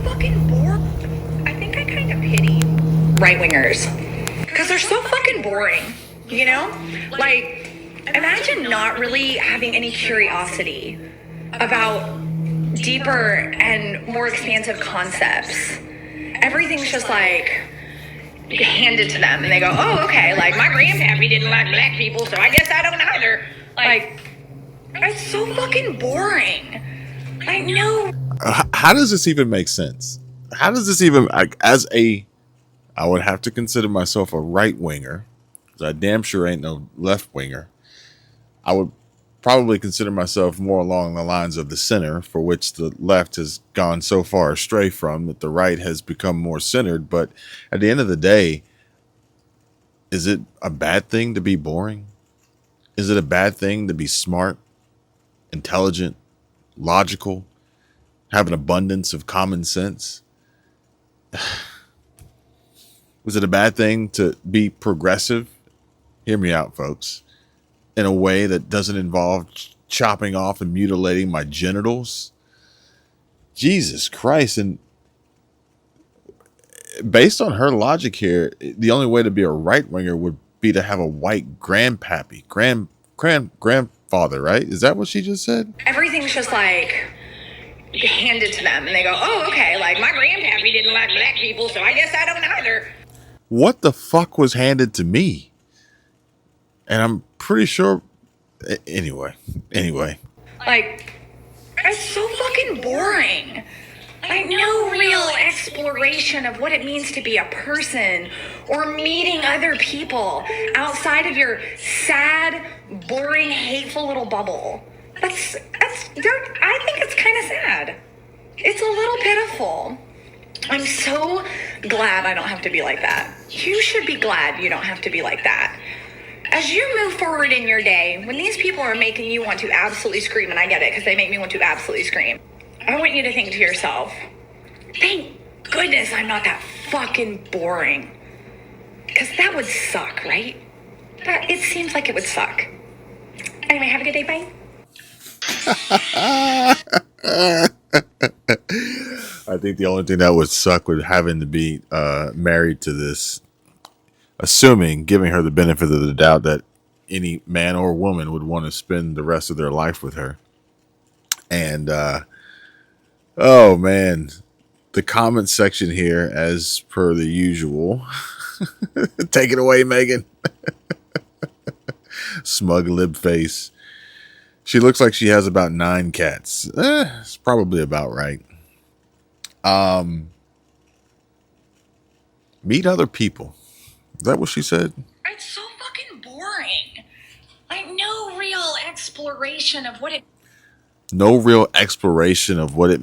fucking bored. I think I kind of pity right-wingers because they're so fucking boring, you know? Like, imagine not really having any curiosity about deeper and more expansive concepts. Everything's just like handed to them and they go, oh, okay, like my grandpappy didn't like black people, so I guess I don't either. Like, it's so fucking boring. I know. How does this even make sense? How does this even, I would have to consider myself a right winger, because I damn sure ain't no left winger. I would probably consider myself more along the lines of the center, for which the left has gone so far astray from that the right has become more centered. But at the end of the day, is it a bad thing to be boring? Is it a bad thing to be smart, intelligent, logical, have an abundance of common sense? Was it a bad thing to be progressive? Hear me out, folks. In a way that doesn't involve chopping off and mutilating my genitals? Jesus Christ. And based on her logic here, the only way to be a right winger would be to have a white grandpappy, grandfather, right? Is that what she just said? Everything's just like handed to them and they go, oh, okay, like my grandpappy didn't like black people, so I guess I don't either. What the fuck was handed to me? And I'm pretty sure, anyway. Like, it's so fucking boring. Like, no real exploration of what it means to be a person or meeting other people outside of your sad, boring, hateful little bubble. I think it's kind of sad. It's a little pitiful. I'm so glad I don't have to be like that. You should be glad you don't have to be like that. As you move forward in your day, when these people are making you want to absolutely scream, and I get it because they make me want to absolutely scream, I want you to think to yourself, thank goodness I'm not that fucking boring. Because that would suck, right? It seems like it would suck. Anyway, have a good day, bye. I think the only thing that would suck would having to be married to this, assuming, giving her the benefit of the doubt that any man or woman would want to spend the rest of their life with her. And oh man, the comment section here, as per the usual. Take it away, Megan. Smug lib face. She looks like she has about 9 cats. It's probably about right. Meet other people. Is that what she said? It's so fucking boring. Like, no real exploration of what it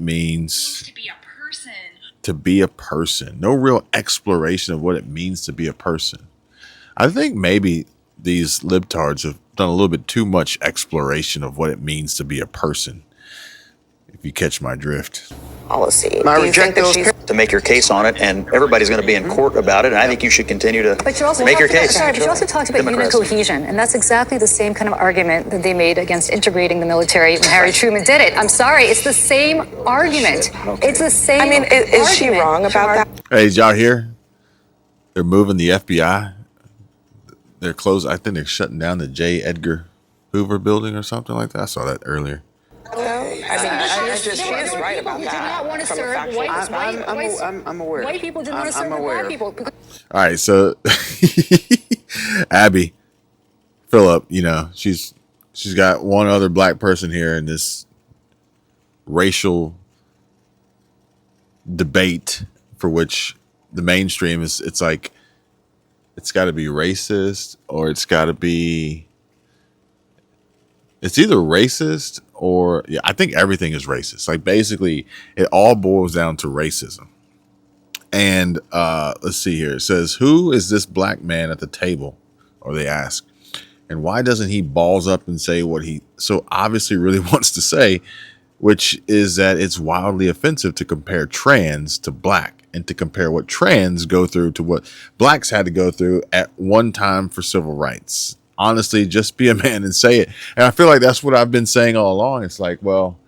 means to be a person. To be a person. No real exploration of what it means to be a person. I think maybe these libtards have done a little bit too much exploration of what it means to be a person, if you catch my drift. Policy. I reject those to make your case on it, and everybody's going to be in court about it, and I think you should continue to make your case. Sorry, but you also talked about unit cohesion, and that's exactly the same kind of argument that they made against integrating the military when Harry Truman did it. I'm sorry, it's the same argument. It's the same is she wrong about that? Hey, did y'all hear? They're moving the FBI. They're closing. I think they're shutting down the J. Edgar Hoover building or something like that. I saw that earlier. She is right about that. Did not want to serve I'm aware. White people didn't want to serve black people. All right, so Abby Phillip, she's got one other black person here in this racial debate, for which the mainstream it's like it's got to be racist, or it's either racist or, I think everything is racist. Like, basically, it all boils down to racism. And let's see here. It says, who is this black man at the table? Or they ask. And why doesn't he balls up and say what he so obviously really wants to say, which is that it's wildly offensive to compare trans to black, and to compare what trans go through to what blacks had to go through at one time for civil rights. Honestly, just be a man and say it. And I feel like that's what I've been saying all along. It's like, well,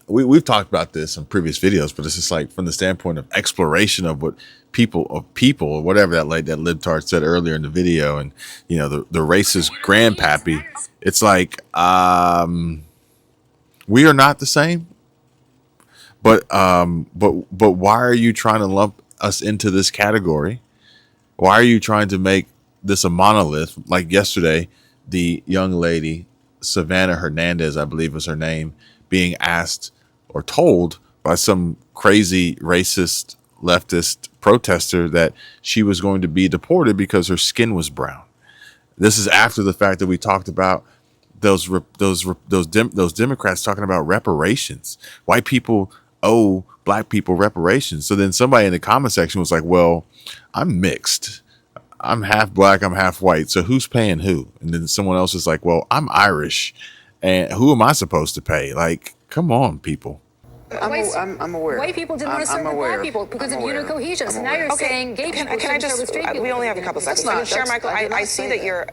we've talked about this in previous videos, but it's just like from the standpoint of exploration of what people or whatever that libtard said earlier in the video, and the racist grandpappy. It's like we are not the same, but why are you trying to lump us into this category? Why are you trying to make this a monolith? Like yesterday, the young lady Savannah Hernandez, I believe was her name, being asked or told by some crazy racist leftist protester that she was going to be deported because her skin was brown. This is after the fact that we talked about those Democrats talking about reparations. White people owe black people reparations. So then somebody in the comment section was like, well, I'm mixed. I'm half black, I'm half white. So who's paying who? And then someone else is like, well, I'm Irish. And who am I supposed to pay? Like, come on, people. I'm aware. White people didn't want to serve the black people because of unit cohesion. So now you're saying gay people can I just, straight people. we only have a couple seconds. Share, Michael, I see that you're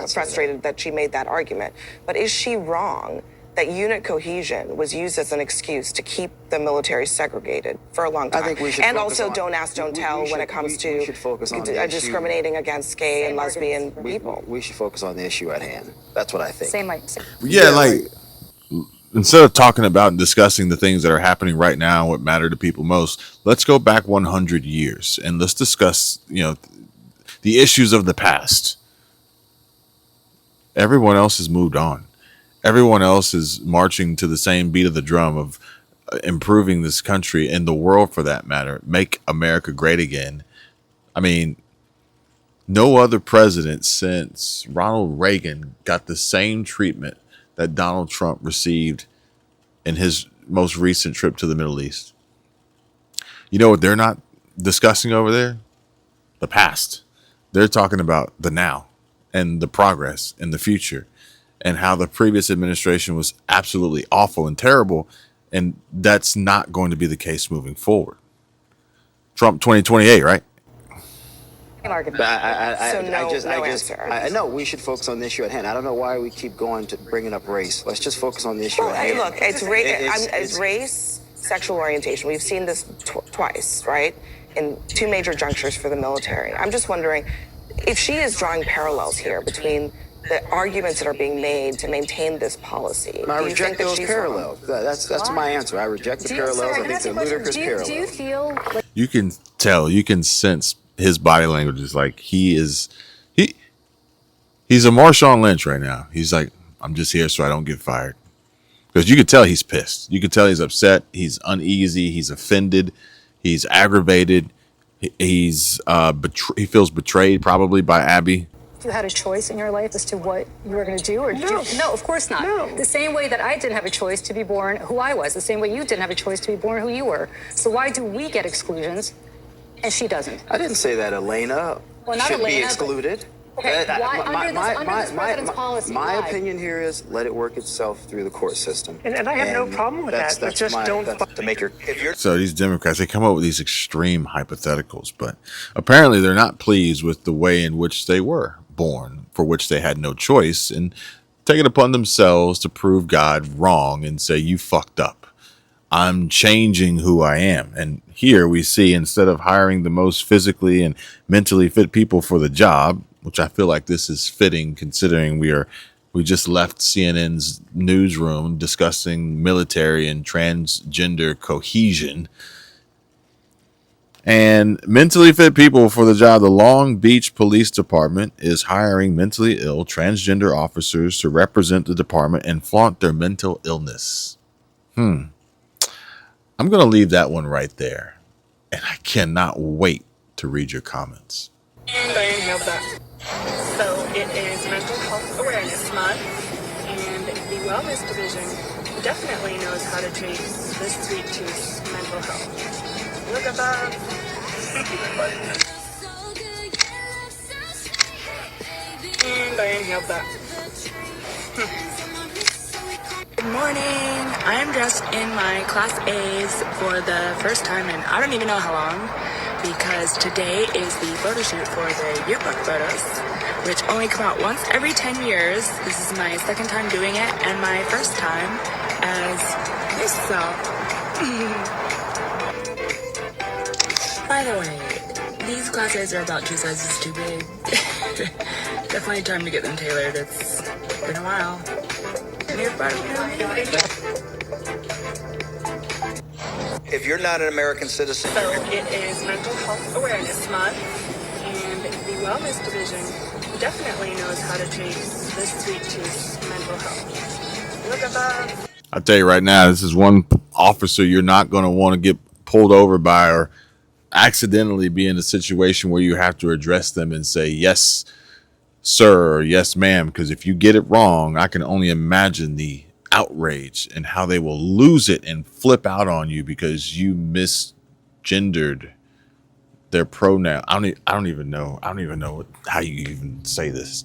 frustrated that she made that argument, but is she wrong that unit cohesion was used as an excuse to keep the military segregated for a long time? I think we should and focus also on, don't ask, don't tell when it comes to discriminating against gay and lesbian people. We should focus on the issue at hand. That's what I think. Same like. Yeah, like instead of talking about and discussing the things that are happening right now and what matter to people most, let's go back 100 years and let's discuss, the issues of the past. Everyone else has moved on. Everyone else is marching to the same beat of the drum of improving this country and the world, for that matter. Make America great again. I mean, no other president since Ronald Reagan got the same treatment that Donald Trump received in his most recent trip to the Middle East. You know what they're not discussing over there? The past. They're talking about the now and the progress and the future and how the previous administration was absolutely awful and terrible. And that's not going to be the case moving forward. Trump 2028, right? But I know we should focus on the issue at hand. I don't know why we keep going to bringing up race. Let's just focus on the issue at hand. Look, it's race, sexual orientation. We've seen this twice, right? In two major junctures for the military. I'm just wondering if she is drawing parallels here between the arguments that are being made to maintain this policy. I reject those parallels. That's my answer. I reject the parallels. I think they're ludicrous parallels. Do you feel like you can tell, you can sense his body language is like he's a Marshawn Lynch right now. He's like, I'm just here so I don't get fired. Because you could tell he's pissed. You could tell he's upset. He's uneasy. He's offended. He's aggravated. He feels betrayed probably by Abby. you had a choice in your life as to what you were going to do? Or no, of course not. No. The same way that I didn't have a choice to be born who I was, the same way you didn't have a choice to be born who you were. So why do we get exclusions and she doesn't? I didn't say that Elena should be excluded. Okay, why, under this president's policy, my why? opinion here is let it work itself through the court system. And I have no problem with that, but just don't... To make your, if you're So these Democrats, they come up with these extreme hypotheticals, but apparently they're not pleased with the way in which they were born, for which they had no choice, and take it upon themselves to prove God wrong and say, you fucked up. I'm changing who I am. And here we see, instead of hiring the most physically and mentally fit people for the job, which I feel like this is fitting considering we just left CNN's newsroom discussing military and transgender cohesion, and mentally fit people for the job. The Long Beach Police Department is hiring mentally ill transgender officers to represent the department and flaunt their mental illness. I'm going to leave that one right there. And I cannot wait to read your comments. And I inhaled that. So it is Mental Health Awareness Month, and the Wellness Division definitely knows how to treat this sweet tooth's mental health. Look at that. And I inhaled that. Good morning. I am dressed in my Class A's for the first time in I don't even know how long, because today is the photo shoot for the yearbook photos, which only come out once every 10 years. This is my second time doing it and my first time as yourself. By the way, these classes are about 2 sizes too big. Definitely time to get them tailored. It's been a while. If you're not an American citizen, So it is Mental Health Awareness Month, and the Wellness Division definitely knows how to treat this sweet tooth's mental health. Look at that. I tell you right now, this is one officer you're not going to want to get pulled over by or accidentally be in a situation where you have to address them and say, yes, sir, or yes, ma'am. Because if you get it wrong, I can only imagine the outrage and how they will lose it and flip out on you because you misgendered their pronoun. I don't even know how you even say this.